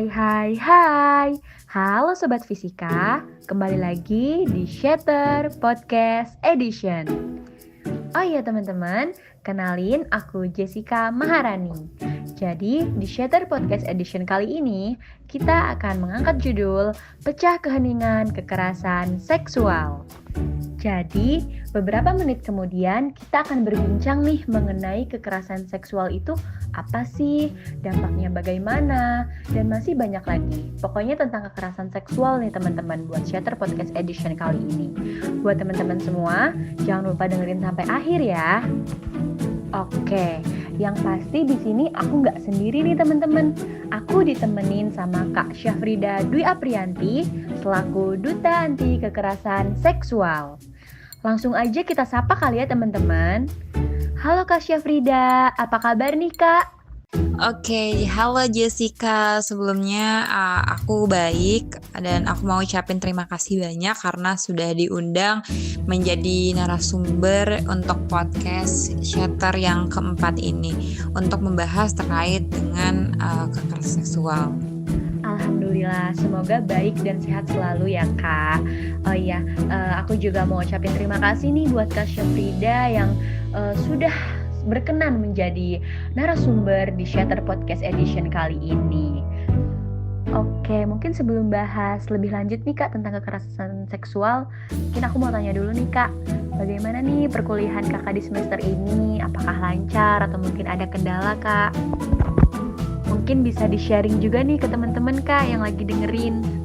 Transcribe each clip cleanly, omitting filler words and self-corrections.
Hai. Halo Sobat Fisika, kembali lagi di Shatter Podcast Edition. Oh iya teman-teman, kenalin aku Jessica Maharani. Jadi di Shatter Podcast Edition kali ini, kita akan mengangkat judul Pecah Keheningan Kekerasan Seksual. Jadi, beberapa menit kemudian kita akan berbincang nih mengenai kekerasan seksual itu apa sih, dampaknya bagaimana, dan masih banyak lagi. Pokoknya tentang kekerasan seksual nih teman-teman buat Shatter Podcast Edition kali ini. Buat teman-teman semua, jangan lupa dengerin sampai akhir ya. Oke, yang pasti di sini aku nggak sendiri nih teman-teman. Aku ditemenin sama Kak Syafrida Dwi Aprianti selaku Duta Anti Kekerasan Seksual. Langsung aja kita sapa kali ya teman-teman. Halo Kak Syafrida, apa kabar nih Kak? Oke, halo Jessica. Sebelumnya aku baik dan aku mau ucapin terima kasih banyak karena sudah diundang menjadi narasumber untuk podcast Shatter yang keempat ini untuk membahas terkait dengan kekerasan seksual. Alhamdulillah, semoga baik dan sehat selalu ya Kak. Oh iya, aku juga mau ucapin terima kasih nih buat Kak Syafrida yang sudah berkenan menjadi narasumber di Shatter Podcast Edition kali ini. Oke, mungkin sebelum bahas lebih lanjut nih Kak tentang kekerasan seksual, mungkin aku mau tanya dulu nih Kak, bagaimana nih perkuliahan Kakak di semester ini? Apakah lancar atau mungkin ada kendala Kak? Mungkin bisa di-sharing juga nih ke teman-teman Kak yang lagi dengerin.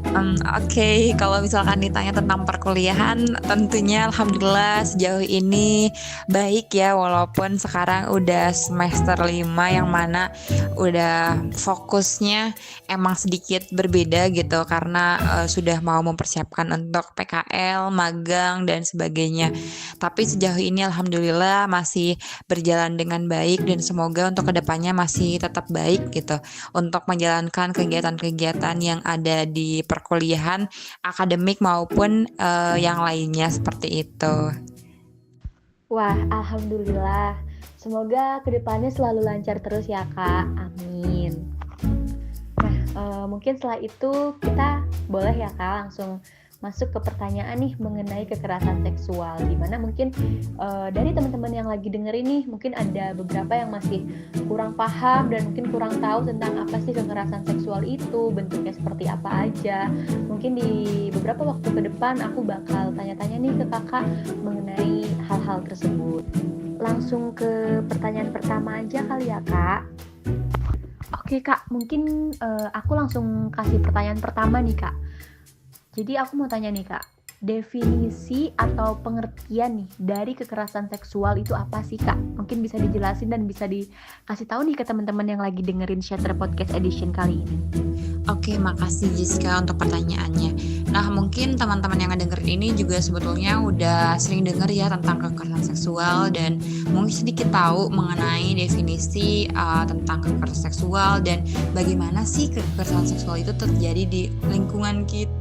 Oke, kalau misalkan ditanya tentang perkuliahan, tentunya alhamdulillah sejauh ini baik ya, walaupun sekarang udah semester 5 yang mana udah fokusnya emang sedikit berbeda gitu karena sudah mau mempersiapkan untuk PKL, magang dan sebagainya. Tapi sejauh ini alhamdulillah masih berjalan dengan baik dan semoga untuk kedepannya masih tetap baik gitu untuk menjalankan kegiatan-kegiatan yang ada di perkuliahan akademik maupun yang lainnya seperti itu. Wah, alhamdulillah. Semoga kedepannya selalu lancar terus ya Kak. Amin. Nah, mungkin setelah itu kita boleh ya Kak langsung masuk ke pertanyaan nih mengenai kekerasan seksual, dimana mungkin dari teman-teman yang lagi dengerin nih mungkin ada beberapa yang masih kurang paham dan mungkin kurang tahu tentang apa sih kekerasan seksual itu, bentuknya seperti apa aja. Mungkin di beberapa waktu ke depan aku bakal tanya-tanya nih ke kakak mengenai hal-hal tersebut. Langsung ke pertanyaan pertama aja kali ya Kak. Oke Kak, mungkin aku langsung kasih pertanyaan pertama nih Kak. Jadi aku mau tanya nih Kak, definisi atau pengertian nih dari kekerasan seksual itu apa sih Kak? Mungkin bisa dijelasin dan bisa dikasih tahu nih ke teman-teman yang lagi dengerin Shatter Podcast Edition kali ini. Oke, makasih Jessica untuk pertanyaannya. Nah, mungkin teman-teman yang ngedengerin ini juga sebetulnya udah sering denger ya tentang kekerasan seksual dan mungkin sedikit tahu mengenai definisi tentang kekerasan seksual dan bagaimana sih kekerasan seksual itu terjadi di lingkungan kita.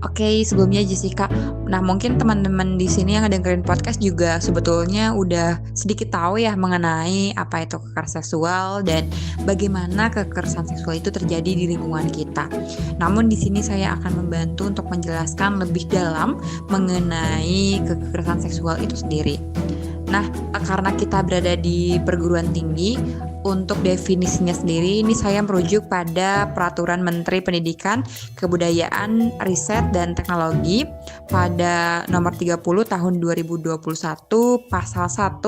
Oke, sebelumnya Jessica, nah mungkin teman-teman di sini yang ngedengerin podcast juga sebetulnya udah sedikit tahu ya mengenai apa itu kekerasan seksual dan bagaimana kekerasan seksual itu terjadi di lingkungan kita. Namun di sini saya akan membantu untuk menjelaskan lebih dalam mengenai kekerasan seksual itu sendiri. Nah, karena kita berada di perguruan tinggi, untuk definisinya sendiri, ini saya merujuk pada Peraturan Menteri Pendidikan, Kebudayaan, Riset, dan Teknologi pada nomor 30 tahun 2021 pasal 1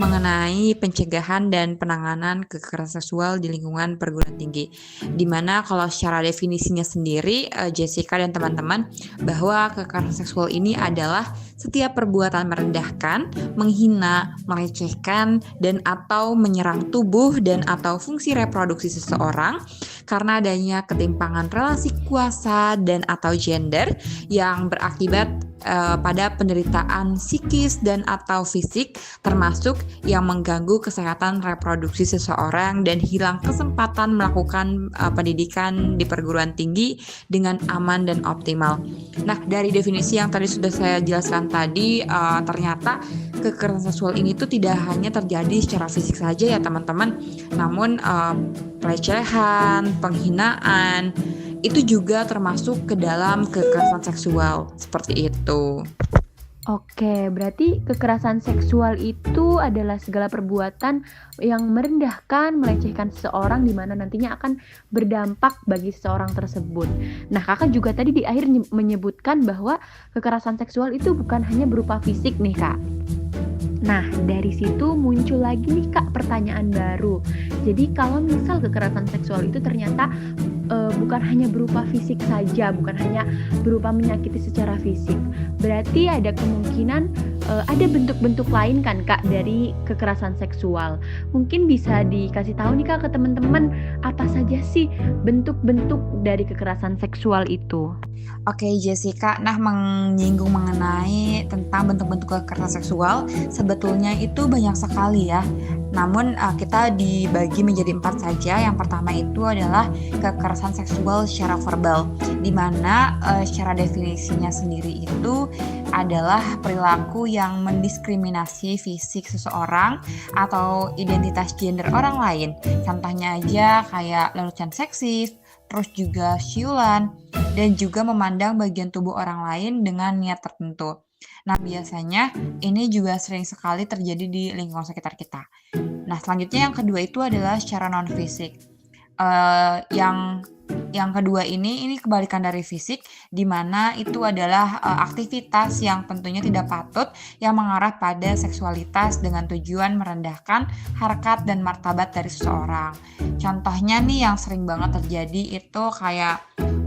mengenai pencegahan dan penanganan kekerasan seksual di lingkungan perguruan tinggi. Dimana kalau secara definisinya sendiri, Jessica dan teman-teman, bahwa kekerasan seksual ini adalah setiap perbuatan merendahkan, menghina, melecehkan, dan atau menyerang tubuh dan atau fungsi reproduksi seseorang karena adanya ketimpangan relasi kuasa dan atau gender yang berakibat pada penderitaan psikis dan atau fisik termasuk yang mengganggu kesehatan reproduksi seseorang dan hilang kesempatan melakukan pendidikan di perguruan tinggi dengan aman dan optimal. Nah, dari definisi yang tadi sudah saya jelaskan tadi, ternyata kekerasan seksual ini tuh tidak hanya terjadi secara fisik saja ya teman-teman, namun pelecehan, penghinaan, itu juga termasuk ke dalam kekerasan seksual, seperti itu. Oke, berarti kekerasan seksual itu adalah segala perbuatan yang merendahkan, melecehkan seseorang di mana nantinya akan berdampak bagi seseorang tersebut. Nah, kakak juga tadi di akhir menyebutkan bahwa kekerasan seksual itu bukan hanya berupa fisik nih, Kak. Nah, dari situ muncul lagi nih, Kak, pertanyaan baru. Jadi kalau misal kekerasan seksual itu ternyata bukan hanya berupa fisik saja, bukan hanya berupa menyakiti secara fisik. Berarti ada kemungkinan ada bentuk-bentuk lain kan, Kak, dari kekerasan seksual. Mungkin bisa dikasih tahu nih, Kak, ke teman-teman apa saja sih bentuk-bentuk dari kekerasan seksual itu? Oke Jessica, nah menyinggung mengenai tentang bentuk-bentuk kekerasan seksual, sebetulnya itu banyak sekali ya. Namun kita dibagi menjadi 4 saja. Yang pertama itu adalah kekerasan seksual secara verbal, di mana secara definisinya sendiri itu adalah perilaku yang mendiskriminasi fisik seseorang atau identitas gender orang lain. Contohnya aja kayak lelucon seksis, terus juga siulan, dan juga memandang bagian tubuh orang lain dengan niat tertentu. Nah, biasanya ini juga sering sekali terjadi di lingkungan sekitar kita. Nah, selanjutnya yang kedua itu adalah secara non-fisik. Yang kedua ini kebalikan dari fisik, di mana itu adalah aktivitas yang tentunya tidak patut yang mengarah pada seksualitas dengan tujuan merendahkan harkat dan martabat dari seseorang. Contohnya nih yang sering banget terjadi itu kayak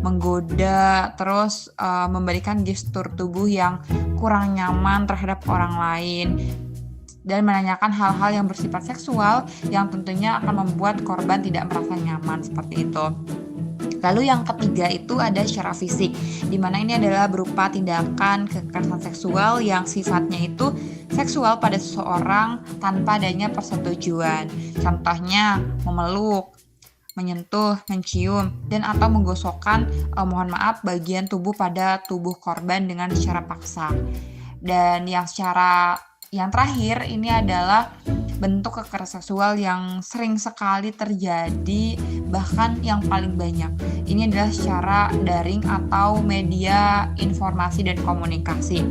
menggoda, terus memberikan gestur tubuh yang kurang nyaman terhadap orang lain, dan menanyakan hal-hal yang bersifat seksual yang tentunya akan membuat korban tidak merasa nyaman seperti itu. Lalu yang ketiga itu ada secara fisik, di mana ini adalah berupa tindakan kekerasan seksual yang sifatnya itu seksual pada seseorang tanpa adanya persetujuan. Contohnya memeluk, menyentuh, mencium, dan atau menggosokkan bagian tubuh pada tubuh korban dengan secara paksa. Dan yang terakhir ini adalah bentuk kekerasan seksual yang sering sekali terjadi, bahkan yang paling banyak. Ini adalah secara daring atau media informasi dan komunikasi.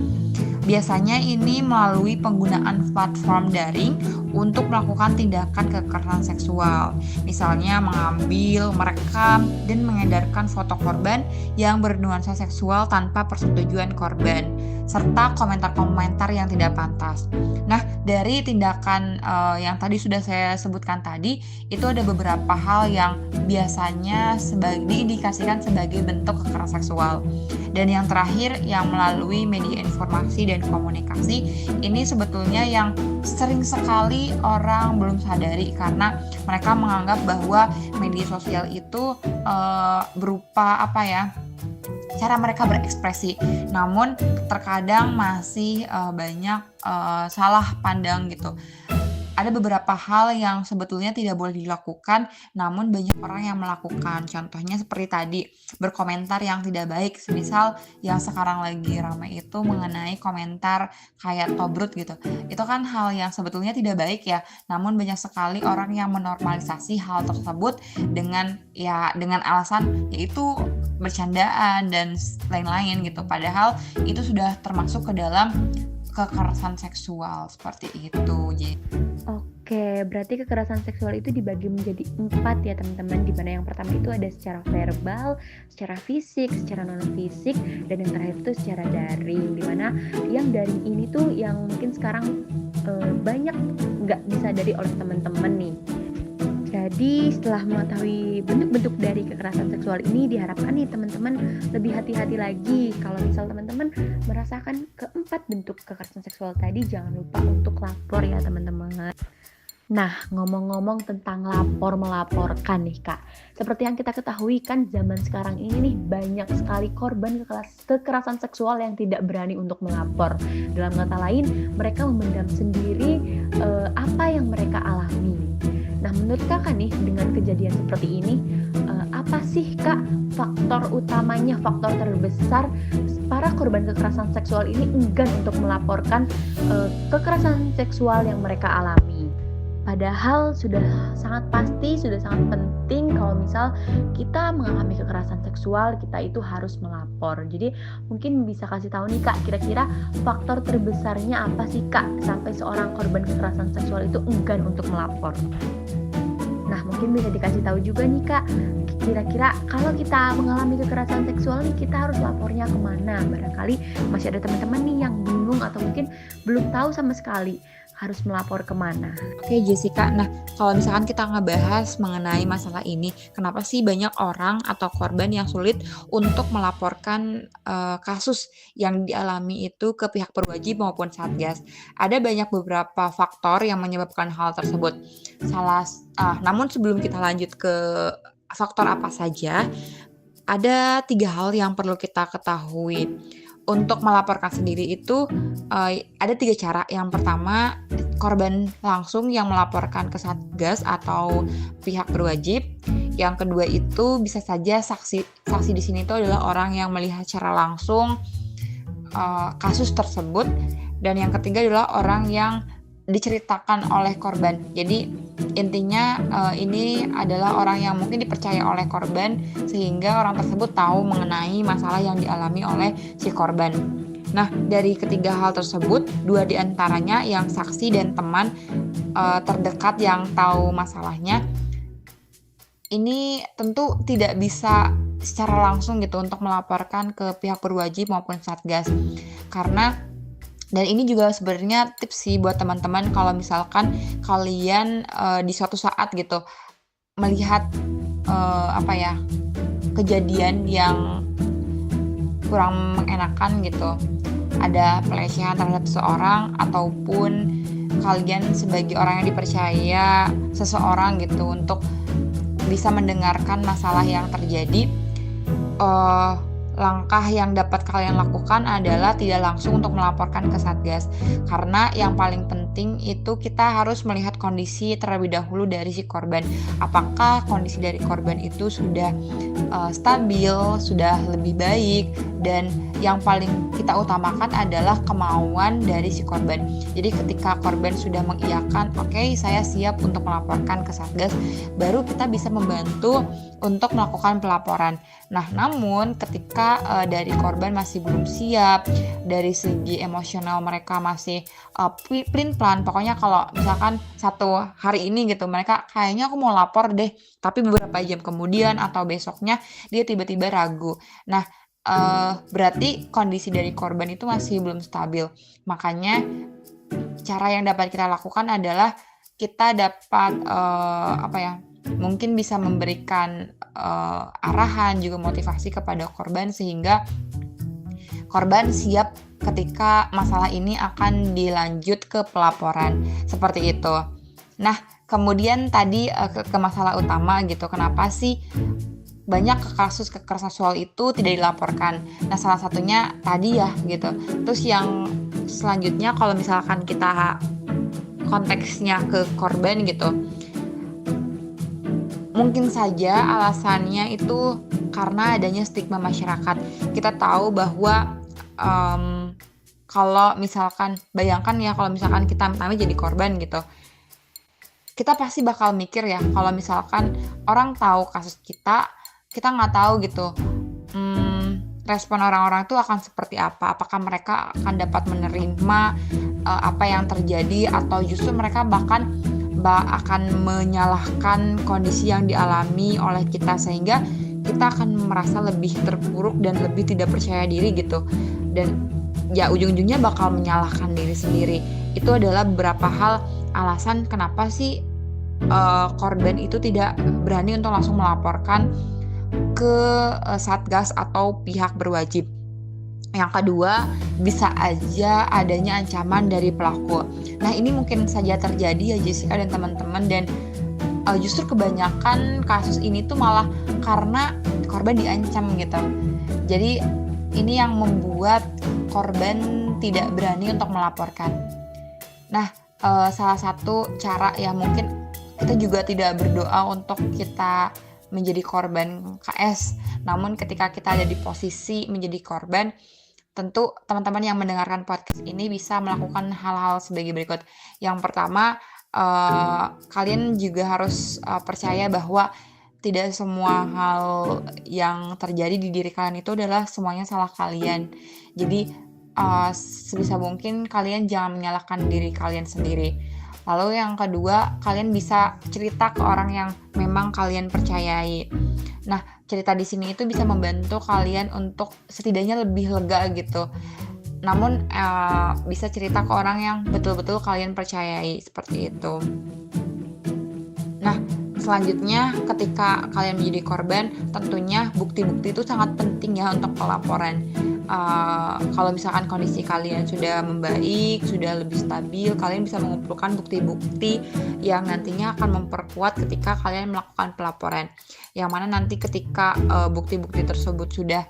Biasanya ini melalui penggunaan platform daring untuk melakukan tindakan kekerasan seksual. Misalnya mengambil, merekam, dan mengedarkan foto korban yang bernuansa seksual tanpa persetujuan korban, serta komentar-komentar yang tidak pantas. Nah, dari tindakan yang tadi sudah saya sebutkan tadi, itu ada beberapa hal yang biasanya diindikasikan sebagai bentuk kekerasan seksual. Dan yang terakhir, yang melalui media informasi dan komunikasi, ini sebetulnya yang sering sekali orang belum sadari karena mereka menganggap bahwa media sosial itu berupa cara mereka berekspresi, namun terkadang masih banyak salah pandang gitu. Ada beberapa hal yang sebetulnya tidak boleh dilakukan, namun banyak orang yang melakukan. Contohnya seperti tadi, berkomentar yang tidak baik. Misal yang sekarang lagi ramai itu mengenai komentar kayak tobrut gitu. Itu kan hal yang sebetulnya tidak baik ya, namun banyak sekali orang yang menormalisasi hal tersebut dengan alasan yaitu bercandaan dan lain-lain gitu. Padahal itu sudah termasuk ke dalam kekerasan seksual seperti itu. Oke, berarti kekerasan seksual itu dibagi menjadi 4 ya teman-teman, di mana yang pertama itu ada secara verbal, secara fisik, secara non-fisik, dan yang terakhir itu secara daring, di mana yang daring ini tuh yang mungkin sekarang banyak nggak disadari oleh teman-teman nih. Jadi setelah mengetahui bentuk-bentuk dari kekerasan seksual ini, diharapkan nih teman-teman lebih hati-hati lagi. Kalau misal teman-teman merasakan keempat bentuk kekerasan seksual tadi, jangan lupa untuk lapor ya teman-teman. Nah, ngomong-ngomong tentang melaporkan nih Kak. Seperti yang kita ketahui kan zaman sekarang ini nih banyak sekali korban kekerasan seksual yang tidak berani untuk melapor. Dalam kata lain, mereka memendam sendiri apa yang mereka alami. Nah, menurut Kakak nih, dengan kejadian seperti ini, apa sih Kak faktor utamanya, faktor terbesar para korban kekerasan seksual ini enggan untuk melaporkan kekerasan seksual yang mereka alami? Padahal sudah sangat pasti, sudah sangat penting kalau misal kita mengalami kekerasan seksual, kita itu harus melapor. Jadi mungkin bisa kasih tahu nih Kak, kira-kira faktor terbesarnya apa sih Kak sampai seorang korban kekerasan seksual itu enggan untuk melapor? Nah, mungkin bisa dikasih tahu juga nih Kak, kira-kira kalau kita mengalami kekerasan seksual nih, kita harus lapornya kemana? Barangkali masih ada teman-teman nih yang bingung atau mungkin belum tahu sama sekali harus melapor kemana. Oke Jessica, nah kalau misalkan kita ngebahas mengenai masalah ini, kenapa sih banyak orang atau korban yang sulit untuk melaporkan kasus yang dialami itu ke pihak berwajib maupun Satgas? Ada banyak beberapa faktor yang menyebabkan hal tersebut. Namun sebelum kita lanjut ke faktor apa saja, ada 3 hal yang perlu kita ketahui. Untuk melaporkan sendiri itu ada 3 cara. Yang pertama, korban langsung yang melaporkan ke Satgas atau pihak berwajib. Yang kedua itu bisa saja saksi. Saksi di sini itu adalah orang yang melihat secara langsung kasus tersebut. Dan yang ketiga adalah orang yang diceritakan oleh korban. Jadi intinya ini adalah orang yang mungkin dipercaya oleh korban sehingga orang tersebut tahu mengenai masalah yang dialami oleh si korban. Nah, dari ketiga hal tersebut, 2 diantaranya yang saksi dan teman terdekat yang tahu masalahnya, ini tentu tidak bisa secara langsung gitu untuk melaporkan ke pihak berwajib maupun Satgas. Dan ini juga sebenarnya tips sih buat teman-teman kalau misalkan kalian di suatu saat gitu melihat kejadian yang kurang mengenakan gitu, ada pelecehan terhadap seseorang ataupun kalian sebagai orang yang dipercaya seseorang gitu untuk bisa mendengarkan masalah yang terjadi, langkah yang dapat kalian lakukan adalah tidak langsung untuk melaporkan ke Satgas. Karena yang paling penting itu kita harus melihat kondisi terlebih dahulu dari si korban. Apakah kondisi dari korban itu sudah stabil, sudah lebih baik, dan yang paling kita utamakan adalah kemauan dari si korban. Jadi ketika korban sudah mengiyakan, oke, saya siap untuk melaporkan ke Satgas, baru kita bisa membantu untuk melakukan pelaporan. Nah, namun ketika dari korban masih belum siap, dari segi emosional mereka masih plan, pokoknya kalau misalkan satu hari ini gitu, mereka kayaknya aku mau lapor deh, tapi beberapa jam kemudian atau besoknya dia tiba-tiba ragu. Nah, berarti kondisi dari korban itu masih belum stabil. Makanya cara yang dapat kita lakukan adalah kita dapat mungkin bisa memberikan arahan juga motivasi kepada korban sehingga korban siap ketika masalah ini akan dilanjut ke pelaporan seperti itu. Nah, kemudian tadi ke masalah utama gitu, kenapa sih banyak kasus kekerasan seksual itu tidak dilaporkan? Nah, salah satunya tadi ya gitu. Terus yang selanjutnya kalau misalkan kita konteksnya ke korban gitu, mungkin saja alasannya itu karena adanya stigma masyarakat. Kita tahu bahwa kalau misalkan, bayangkan ya kalau misalkan kita jadi korban gitu, kita pasti bakal mikir ya kalau misalkan orang tahu kasus kita nggak tahu gitu respon orang-orang itu akan seperti apa. Apakah mereka akan dapat menerima apa yang terjadi, atau justru mereka bahkan akan menyalahkan kondisi yang dialami oleh kita sehingga kita akan merasa lebih terpuruk dan lebih tidak percaya diri gitu, dan ya ujung-ujungnya bakal menyalahkan diri sendiri. Itu adalah beberapa hal alasan kenapa sih korban itu tidak berani untuk langsung melaporkan ke Satgas atau pihak berwajib. Yang kedua, bisa aja adanya ancaman dari pelaku. Nah, ini mungkin saja terjadi ya Jessica dan teman-teman, dan justru kebanyakan kasus ini tuh malah karena korban diancam gitu. Jadi ini yang membuat korban tidak berani untuk melaporkan. Nah, salah satu cara ya, mungkin kita juga tidak berdoa untuk kita menjadi korban KS. Namun ketika kita ada di posisi menjadi korban, tentu teman-teman yang mendengarkan podcast ini bisa melakukan hal-hal sebagai berikut. Yang pertama, kalian juga harus percaya bahwa tidak semua hal yang terjadi di diri kalian itu adalah semuanya salah kalian. Jadi, sebisa mungkin kalian jangan menyalahkan diri kalian sendiri. Lalu yang kedua, kalian bisa cerita ke orang yang memang kalian percayai. Nah, cerita di sini itu bisa membantu kalian untuk setidaknya lebih lega gitu. Namun, bisa cerita ke orang yang betul-betul kalian percayai, seperti itu. Nah, selanjutnya ketika kalian menjadi korban, tentunya bukti-bukti itu sangat penting ya untuk pelaporan. Kalau misalkan kondisi kalian sudah membaik, sudah lebih stabil, kalian bisa mengumpulkan bukti-bukti yang nantinya akan memperkuat ketika kalian melakukan pelaporan. Yang mana nanti ketika bukti-bukti tersebut sudah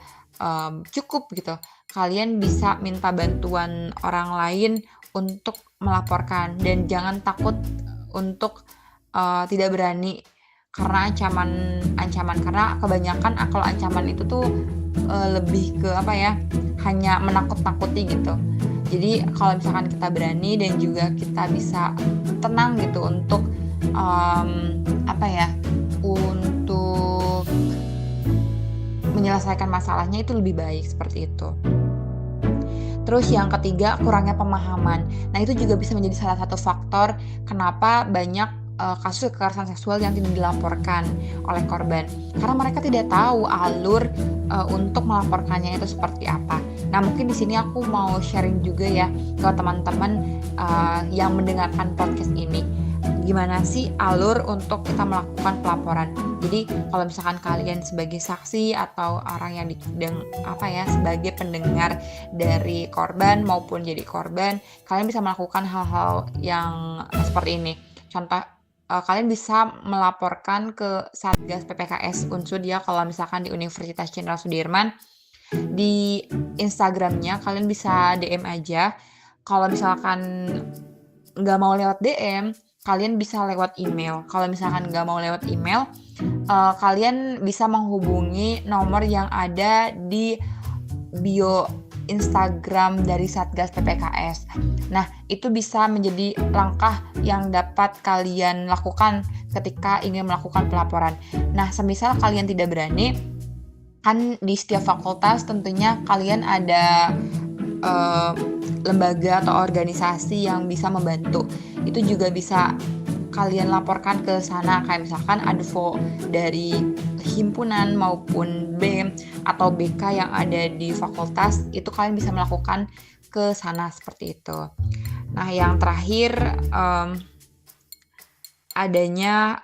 cukup gitu, kalian bisa minta bantuan orang lain untuk melaporkan, dan jangan takut untuk tidak berani karena ancaman. Karena kebanyakan kalau ancaman itu tuh lebih ke hanya menakut-nakuti gitu. Jadi kalau misalkan kita berani dan juga kita bisa tenang gitu untuk untuk menyelesaikan masalahnya, itu lebih baik seperti itu. Terus yang ketiga, kurangnya pemahaman. Nah, itu juga bisa menjadi salah satu faktor kenapa banyak kasus kekerasan seksual yang tidak dilaporkan oleh korban. Karena mereka tidak tahu alur untuk melaporkannya itu seperti apa. Nah, mungkin di sini aku mau sharing juga ya ke teman-teman yang mendengarkan podcast ini. Gimana sih alur untuk kita melakukan pelaporan? Jadi kalau misalkan kalian sebagai saksi atau orang yang sebagai pendengar dari korban maupun jadi korban, kalian bisa melakukan hal-hal yang seperti ini. Contoh, kalian bisa melaporkan ke Satgas PPKS Unsud ya, kalau misalkan di Universitas Jenderal Sudirman. Di Instagramnya kalian bisa DM aja. Kalau misalkan nggak mau lewat DM, kalian bisa lewat email. Kalau misalkan nggak mau lewat email, kalian bisa menghubungi nomor yang ada di bio Instagram dari Satgas PPKS. Nah, itu bisa menjadi langkah yang dapat kalian lakukan ketika ingin melakukan pelaporan. Nah, semisal kalian tidak berani, kan di setiap fakultas tentunya kalian ada lembaga atau organisasi yang bisa membantu. Itu juga bisa kalian laporkan ke sana, kayak misalkan advo dari himpunan maupun BEM atau BK yang ada di fakultas, itu kalian bisa melakukan ke sana seperti itu. Nah, yang terakhir, adanya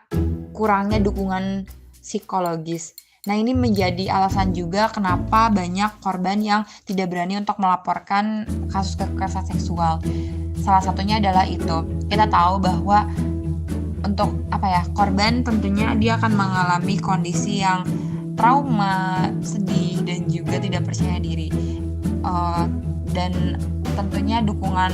kurangnya dukungan psikologis. Nah, ini menjadi alasan juga kenapa banyak korban yang tidak berani untuk melaporkan kasus kekerasan seksual. Salah satunya adalah itu. Kita tahu bahwa untuk korban tentunya dia akan mengalami kondisi yang trauma, sedih, dan juga tidak percaya diri. Dan tentunya dukungan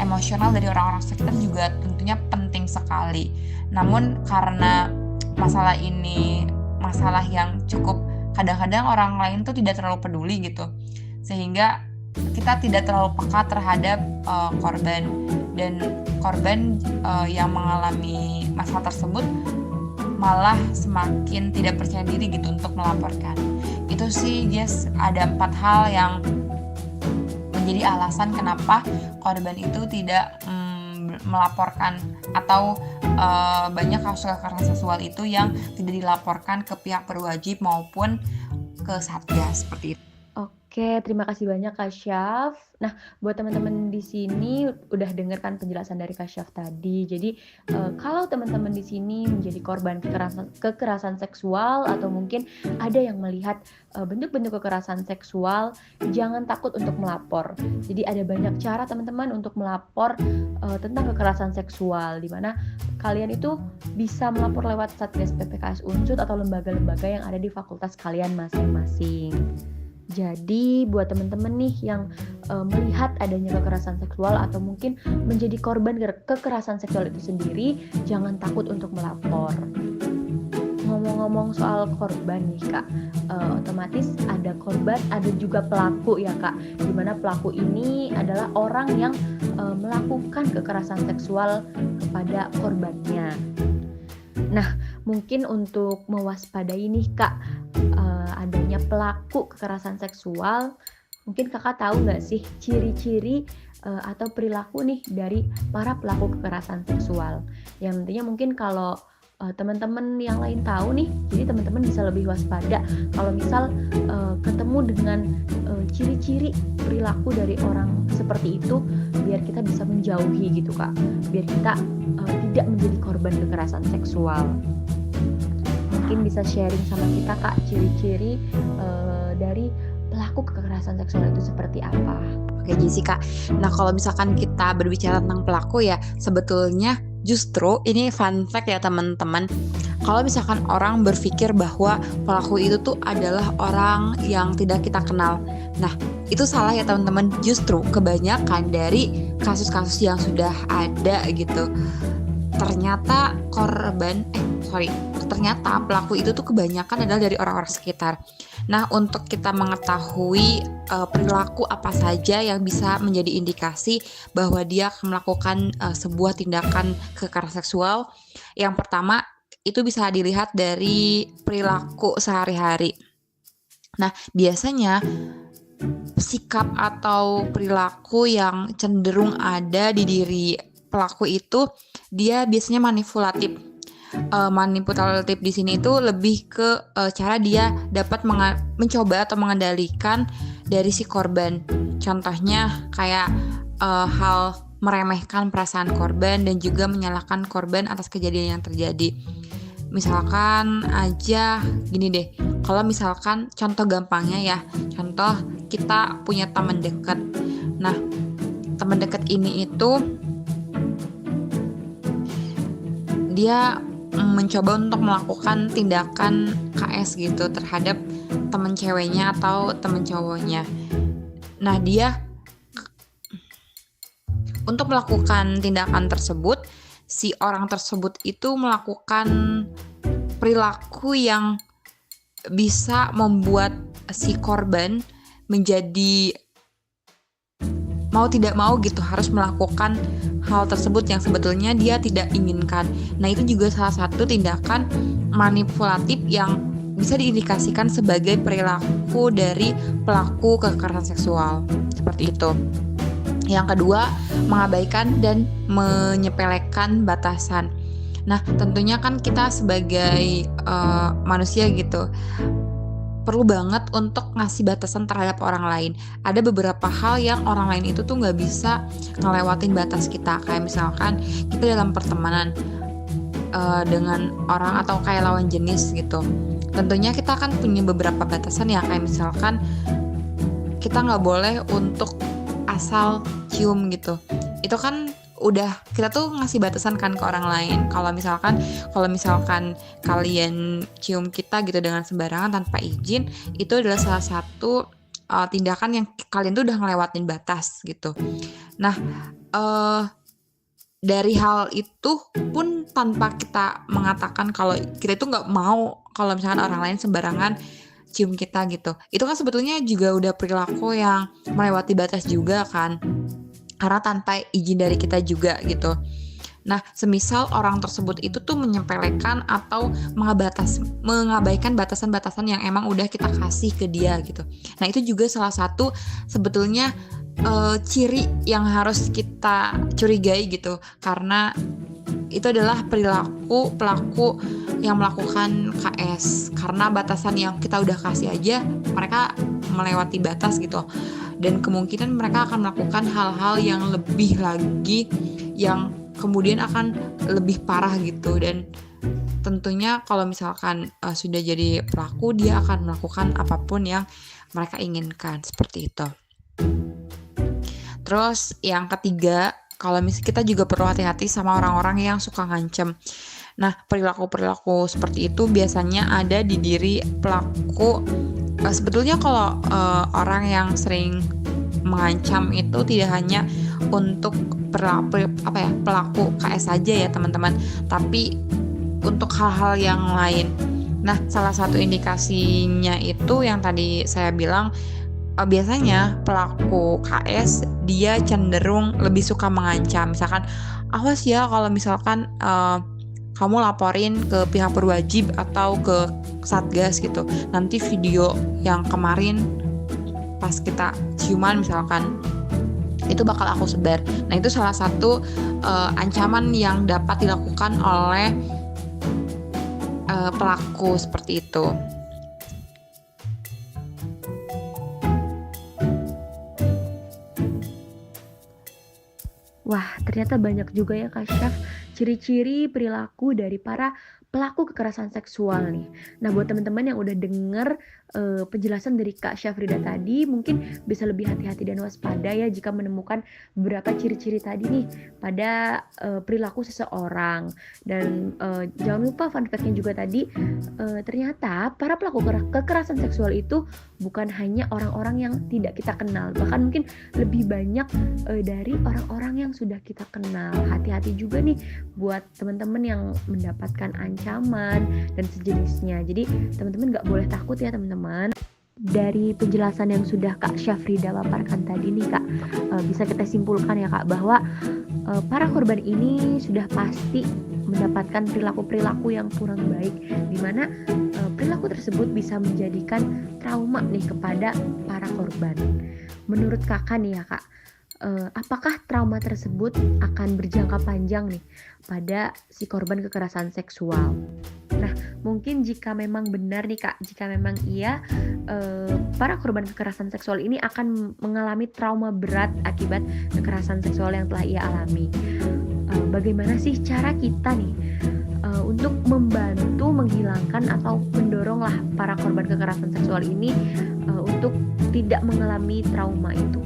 emosional dari orang-orang sekitar juga tentunya penting sekali. Namun karena masalah ini masalah yang cukup kadang-kadang orang lain tuh tidak terlalu peduli gitu, sehingga kita tidak terlalu peka terhadap korban, dan korban yang mengalami masalah tersebut malah semakin tidak percaya diri gitu untuk melaporkan. Itu sih Jess, ada 4 hal yang menjadi alasan kenapa korban itu tidak melaporkan atau banyak kasus kekerasan seksual itu yang tidak dilaporkan ke pihak berwajib maupun ke Satgas seperti itu. Oke, terima kasih banyak Kak Syaf. Nah, buat teman-teman di sini udah dengarkan penjelasan dari Kak Syaf tadi. Jadi, kalau teman-teman di sini menjadi korban kekerasan seksual atau mungkin ada yang melihat bentuk-bentuk kekerasan seksual, jangan takut untuk melapor. Jadi, ada banyak cara teman-teman untuk melapor tentang kekerasan seksual, di mana kalian itu bisa melapor lewat Satgas PPKS Unsud atau lembaga-lembaga yang ada di fakultas kalian masing-masing. Jadi buat teman-teman nih yang melihat adanya kekerasan seksual atau mungkin menjadi korban kekerasan seksual itu sendiri, jangan takut untuk melapor. ngomong-ngomong soal korban nih Kak, otomatis ada korban, ada juga pelaku ya Kak, dimana pelaku ini adalah orang yang melakukan kekerasan seksual kepada korbannya. Nah, mungkin untuk mewaspadai nih Kak, adanya pelaku kekerasan seksual, mungkin Kakak tahu nggak sih ciri-ciri atau perilaku nih dari para pelaku kekerasan seksual? Yang tentunya mungkin kalau teman-teman yang lain tahu nih, jadi teman-teman bisa lebih waspada kalau misal ketemu dengan ciri-ciri perilaku dari orang seperti itu, biar kita bisa menjauhi gitu Kak, biar kita tidak menjadi korban kekerasan seksual. Mungkin bisa sharing sama kita Kak, ciri-ciri dari pelaku kekerasan seksual itu seperti apa? Oke Jessica, nah kalau misalkan kita berbicara tentang pelaku ya, sebetulnya justru ini fun fact ya teman-teman. Kalau misalkan orang berpikir bahwa pelaku itu tuh adalah orang yang tidak kita kenal, nah itu salah ya teman-teman. Justru kebanyakan dari kasus-kasus yang sudah ada gitu, ternyata ternyata pelaku itu tuh kebanyakan adalah dari orang-orang sekitar. Nah, untuk kita mengetahui perilaku apa saja yang bisa menjadi indikasi bahwa dia akan melakukan sebuah tindakan kekerasan seksual, yang pertama itu bisa dilihat dari perilaku sehari-hari. Nah, biasanya sikap atau perilaku yang cenderung ada di diri pelaku itu, dia biasanya manipulatif. Manipulatif di sini itu lebih ke cara dia dapat mencoba atau mengendalikan dari si korban. Contohnya kayak hal meremehkan perasaan korban dan juga menyalahkan korban atas kejadian yang terjadi. Misalkan aja gini deh, kalau misalkan contoh gampangnya ya, contoh kita punya teman dekat. Nah, teman dekat ini itu dia mencoba untuk melakukan tindakan KS gitu terhadap teman ceweknya atau teman cowoknya. Nah, dia untuk melakukan tindakan tersebut, si orang tersebut itu melakukan perilaku yang bisa membuat si korban menjadi mau tidak mau gitu harus melakukan hal tersebut yang sebetulnya dia tidak inginkan. Nah, itu juga salah satu tindakan manipulatif yang bisa diindikasikan sebagai perilaku dari pelaku kekerasan seksual. Seperti itu. Yang kedua, mengabaikan dan menyepelekan batasan. Nah, tentunya kan kita sebagai manusia gitu, perlu banget untuk ngasih batasan terhadap orang lain. Ada beberapa hal yang orang lain itu tuh nggak bisa ngelewatin batas kita. Kayak misalkan kita dalam pertemanan dengan orang atau kayak lawan jenis gitu. Tentunya kita kan punya beberapa batasan ya. Kayak misalkan kita nggak boleh untuk asal cium gitu. Itu kan udah kita tuh ngasih batasan kan ke orang lain. Kalau misalkan kalian cium kita gitu dengan sembarangan tanpa izin, itu adalah salah satu tindakan yang kalian tuh udah ngelewatin batas gitu. Nah, dari hal itu pun tanpa kita mengatakan kalau kita itu nggak mau kalau misalkan orang lain sembarangan cium kita gitu, itu kan sebetulnya juga udah perilaku yang melewati batas juga kan, karena tanpa izin dari kita juga gitu. Nah, semisal orang tersebut itu tuh menyepelekan atau mengabaikan batasan-batasan yang emang udah kita kasih ke dia gitu. Nah, itu juga salah satu sebetulnya ciri yang harus kita curigai gitu, karena itu adalah perilaku pelaku yang melakukan KS, karena batasan yang kita udah kasih aja mereka melewati batas gitu. Dan kemungkinan mereka akan melakukan hal-hal yang lebih lagi yang kemudian akan lebih parah gitu. Dan tentunya kalau misalkan sudah jadi pelaku, dia akan melakukan apapun yang mereka inginkan, seperti itu. Terus yang ketiga, kalau misalnya kita juga perlu hati-hati sama orang-orang yang suka ngancem. Nah, perilaku-perilaku seperti itu biasanya ada di diri pelaku. Sebetulnya kalau orang yang sering mengancam itu tidak hanya untuk pelaku KS saja ya teman-teman, tapi untuk hal-hal yang lain. Nah, salah satu indikasinya itu yang tadi saya bilang, biasanya pelaku KS dia cenderung lebih suka mengancam. Misalkan, awas ya kalau misalkan kamu laporin ke pihak berwajib atau ke Satgas gitu. Nanti video yang kemarin pas kita ciuman misalkan itu bakal aku sebar. Nah, itu salah satu ancaman yang dapat dilakukan oleh pelaku seperti itu. Wah, ternyata banyak juga ya Kak Syaf ciri-ciri perilaku dari para pelaku kekerasan seksual nih. Nah, buat teman-teman yang udah denger penjelasan dari Kak Syafrida tadi, mungkin bisa lebih hati-hati dan waspada ya jika menemukan beberapa ciri-ciri tadi nih pada perilaku seseorang. Dan jangan lupa fun fact-nya juga tadi, ternyata para pelaku kekerasan seksual itu bukan hanya orang-orang yang tidak kita kenal, bahkan mungkin lebih banyak dari orang-orang yang sudah kita kenal. Hati-hati juga nih buat teman-teman yang mendapatkan ancaman dan sejenisnya. Jadi teman-teman gak boleh takut ya teman-teman. Dari penjelasan yang sudah Kak Syafrida paparkan tadi nih Kak, bisa kita simpulkan ya Kak bahwa para korban ini sudah pasti mendapatkan perilaku-perilaku yang kurang baik, di mana perilaku tersebut bisa menjadikan trauma nih kepada para korban. Menurut Kakak nih ya Kak, apakah trauma tersebut akan berjangka panjang nih pada si korban kekerasan seksual? Nah, mungkin jika memang benar nih Kak, jika memang iya para korban kekerasan seksual ini akan mengalami trauma berat akibat kekerasan seksual yang telah ia alami. Bagaimana sih cara kita nih untuk membantu menghilangkan atau mendoronglah para korban kekerasan seksual ini untuk tidak mengalami trauma itu?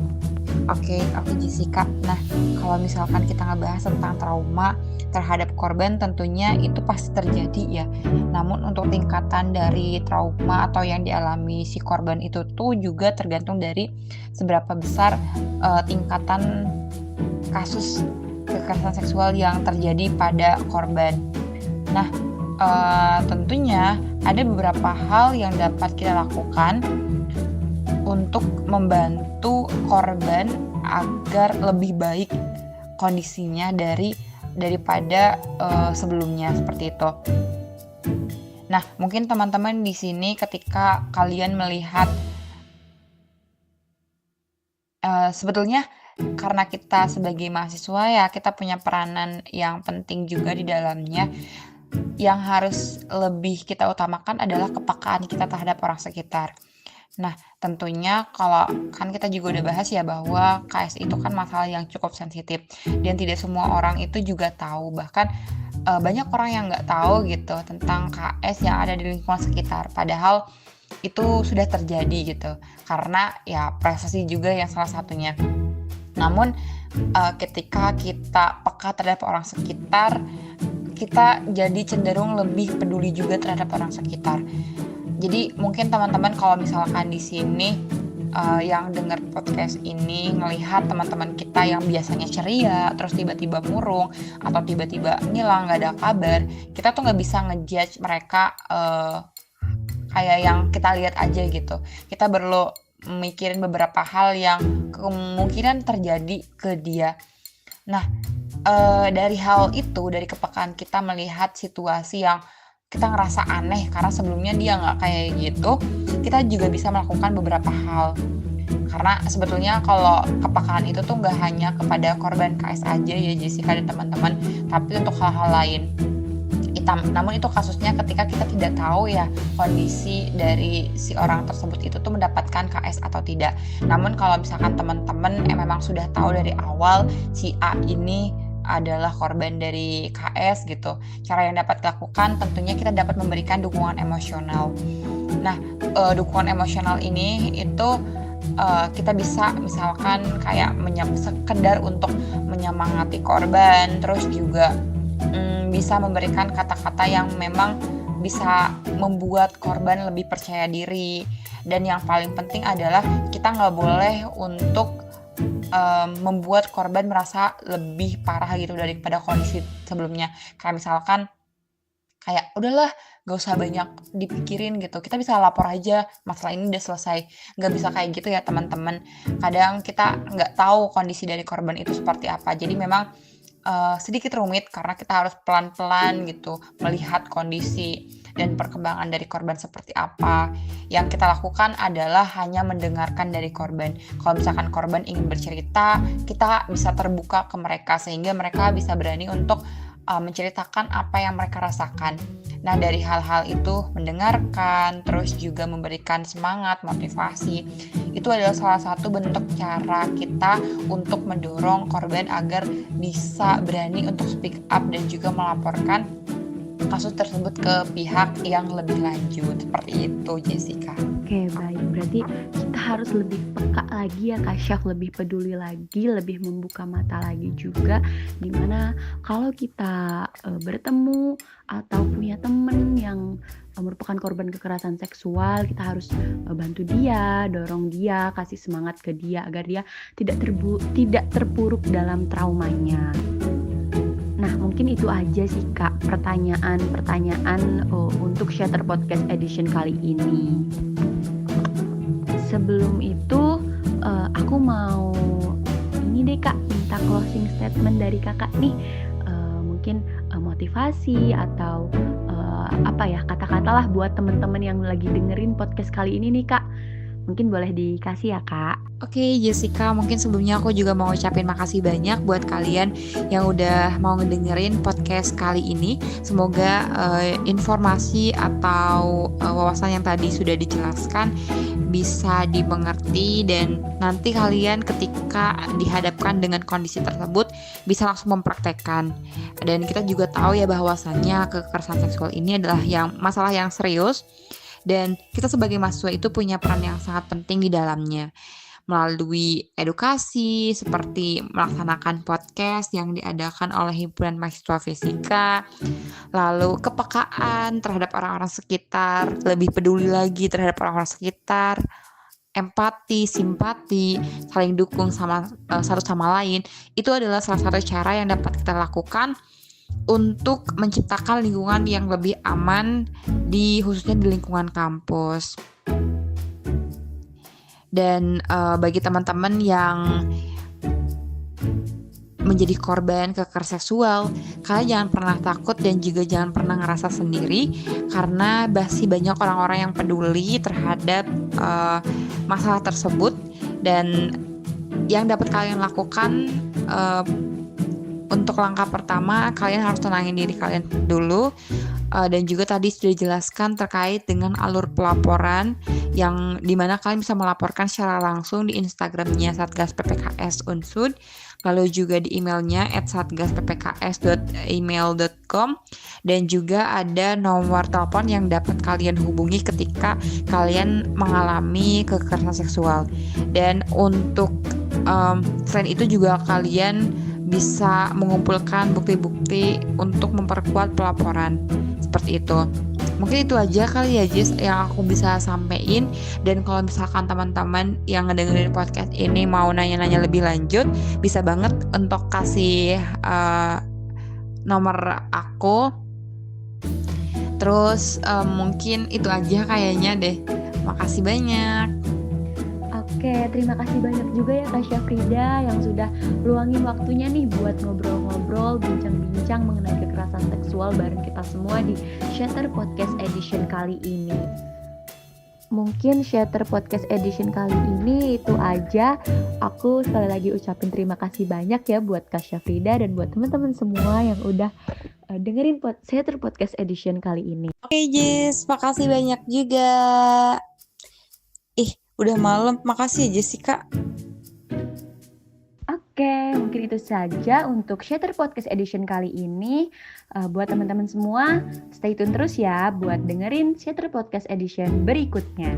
Oke Jessica. Nah, kalau misalkan kita ngebahas tentang trauma terhadap korban, tentunya itu pasti terjadi ya. Namun untuk tingkatan dari trauma atau yang dialami si korban itu tuh juga tergantung dari seberapa besar tingkatan kasus kekerasan seksual yang terjadi pada korban. Nah, tentunya ada beberapa hal yang dapat kita lakukan untuk membantu korban agar lebih baik kondisinya daripada sebelumnya seperti itu. Nah, mungkin teman-teman di sini ketika kalian melihat sebetulnya karena kita sebagai mahasiswa ya kita punya peranan yang penting juga di dalamnya. Yang harus lebih kita utamakan adalah kepekaan kita terhadap orang sekitar. Nah, tentunya kalau kan kita juga udah bahas ya bahwa KS itu kan masalah yang cukup sensitif dan tidak semua orang itu juga tahu, bahkan banyak orang yang nggak tahu gitu tentang KS yang ada di lingkungan sekitar, padahal itu sudah terjadi gitu karena ya privasi juga yang salah satunya. Namun ketika kita peka terhadap orang sekitar, kita jadi cenderung lebih peduli juga terhadap orang sekitar. Jadi mungkin teman-teman kalau misalkan di sini yang dengar podcast ini ngelihat teman-teman kita yang biasanya ceria terus tiba-tiba murung atau tiba-tiba ngilang nggak ada kabar, kita tuh nggak bisa ngejudge mereka kayak yang kita lihat aja gitu. Kita perlu mikirin beberapa hal yang kemungkinan terjadi ke dia. Nah, dari hal itu, dari kepekaan kita melihat situasi yang kita ngerasa aneh karena sebelumnya dia nggak kayak gitu, kita juga bisa melakukan beberapa hal. Karena sebetulnya kalau kepekaan itu tuh nggak hanya kepada korban KS aja ya Jessica dan teman-teman, tapi untuk hal-hal lain. Namun itu kasusnya ketika kita tidak tahu ya kondisi dari si orang tersebut itu tuh mendapatkan KS atau tidak. Namun kalau misalkan teman-teman memang sudah tahu dari awal si A ini adalah korban dari KS gitu, cara yang dapat dilakukan tentunya kita dapat memberikan dukungan emosional. Nah, dukungan emosional ini itu kita bisa misalkan kayak sekedar untuk menyemangati korban, terus juga bisa memberikan kata-kata yang memang bisa membuat korban lebih percaya diri. Dan yang paling penting adalah kita nggak boleh untuk membuat korban merasa lebih parah gitu daripada kondisi sebelumnya. Kayak misalkan kayak udahlah gak usah banyak dipikirin gitu, kita bisa lapor aja, masalah ini udah selesai. Nggak bisa kayak gitu ya teman-teman. Kadang kita nggak tahu kondisi dari korban itu seperti apa, jadi memang sedikit rumit karena kita harus pelan-pelan gitu melihat kondisi dan perkembangan dari korban seperti apa. Yang kita lakukan adalah hanya mendengarkan dari korban. Kalau misalkan korban ingin bercerita, kita bisa terbuka ke mereka sehingga mereka bisa berani untuk menceritakan apa yang mereka rasakan. Nah, dari hal-hal itu mendengarkan, terus juga memberikan semangat, motivasi, itu adalah salah satu bentuk cara kita untuk mendorong korban agar bisa berani untuk speak up dan juga melaporkan kasus tersebut ke pihak yang lebih lanjut. Seperti itu, Jessica. Oke, baik. Berarti kita harus lebih peka lagi ya Kak Syaf, lebih peduli lagi, lebih membuka mata lagi juga. Dimana kalau kita bertemu atau punya temen yang merupakan korban kekerasan seksual, kita harus bantu dia, dorong dia, kasih semangat ke dia agar dia tidak terpuruk dalam traumanya. Nah, mungkin itu aja sih Kak pertanyaan untuk Shatter Podcast Edition kali ini. Sebelum itu, aku mau ini deh Kak, minta closing statement dari Kakak nih. Mungkin motivasi atau kata-kata lah buat teman-teman yang lagi dengerin podcast kali ini nih Kak. Mungkin boleh dikasih ya Kak. Oke, Jessica, mungkin sebelumnya aku juga mau ucapin makasih banyak buat kalian yang udah mau ngedengerin podcast kali ini. Semoga informasi atau wawasan yang tadi sudah dijelaskan bisa dimengerti dan nanti kalian ketika dihadapkan dengan kondisi tersebut bisa langsung mempraktekkan. Dan kita juga tahu ya bahwasannya kekerasan seksual ini adalah masalah yang serius. Dan kita sebagai mahasiswa itu punya peran yang sangat penting di dalamnya. Melalui edukasi, seperti melaksanakan podcast yang diadakan oleh Himpunan Mahasiswa Fisika, lalu kepekaan terhadap orang-orang sekitar, lebih peduli lagi terhadap orang-orang sekitar, empati, simpati, saling dukung satu sama lain, itu adalah salah satu cara yang dapat kita lakukan untuk menciptakan lingkungan yang lebih aman khususnya di lingkungan kampus. Dan bagi teman-teman yang menjadi korban kekerasan seksual, kalian jangan pernah takut dan juga jangan pernah ngerasa sendiri karena masih banyak orang-orang yang peduli terhadap masalah tersebut. Dan yang dapat kalian lakukan untuk langkah pertama, kalian harus tenangin diri kalian dulu. Dan juga tadi sudah dijelaskan terkait dengan alur pelaporan yang dimana kalian bisa melaporkan secara langsung di Instagramnya Satgas PPKS Unsud, lalu juga di emailnya @satgasppks.email.com, dan juga ada nomor telepon yang dapat kalian hubungi ketika kalian mengalami kekerasan seksual. Dan untuk selain itu juga kalian bisa mengumpulkan bukti-bukti untuk memperkuat pelaporan. Seperti itu. Mungkin itu aja kali ya Jess yang aku bisa sampein. Dan kalau misalkan teman-teman yang ngedengerin podcast ini mau nanya-nanya lebih lanjut, bisa banget untuk kasih nomor aku. Terus mungkin itu aja kayaknya deh. Makasih banyak. Oke, terima kasih banyak juga ya Kak Syafrida yang sudah luangin waktunya nih buat ngobrol-ngobrol, bincang-bincang mengenai kekerasan seksual bareng kita semua di Shatter Podcast Edition kali ini. Mungkin Shatter Podcast Edition kali ini itu aja. Aku sekali lagi ucapin terima kasih banyak ya buat Kak Syafrida dan buat teman-teman semua yang udah dengerin Shatter Podcast Edition kali ini. Oke Jess, makasih banyak juga. Udah malam, makasih ya Jessica. Oke, mungkin itu saja untuk Shatter Podcast Edition kali ini. Buat teman-teman semua, stay tune terus ya buat dengerin Shatter Podcast Edition berikutnya.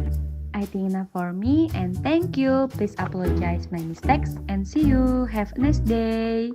I think enough for me and thank you. Please apologize my mistakes and see you. Have a nice day.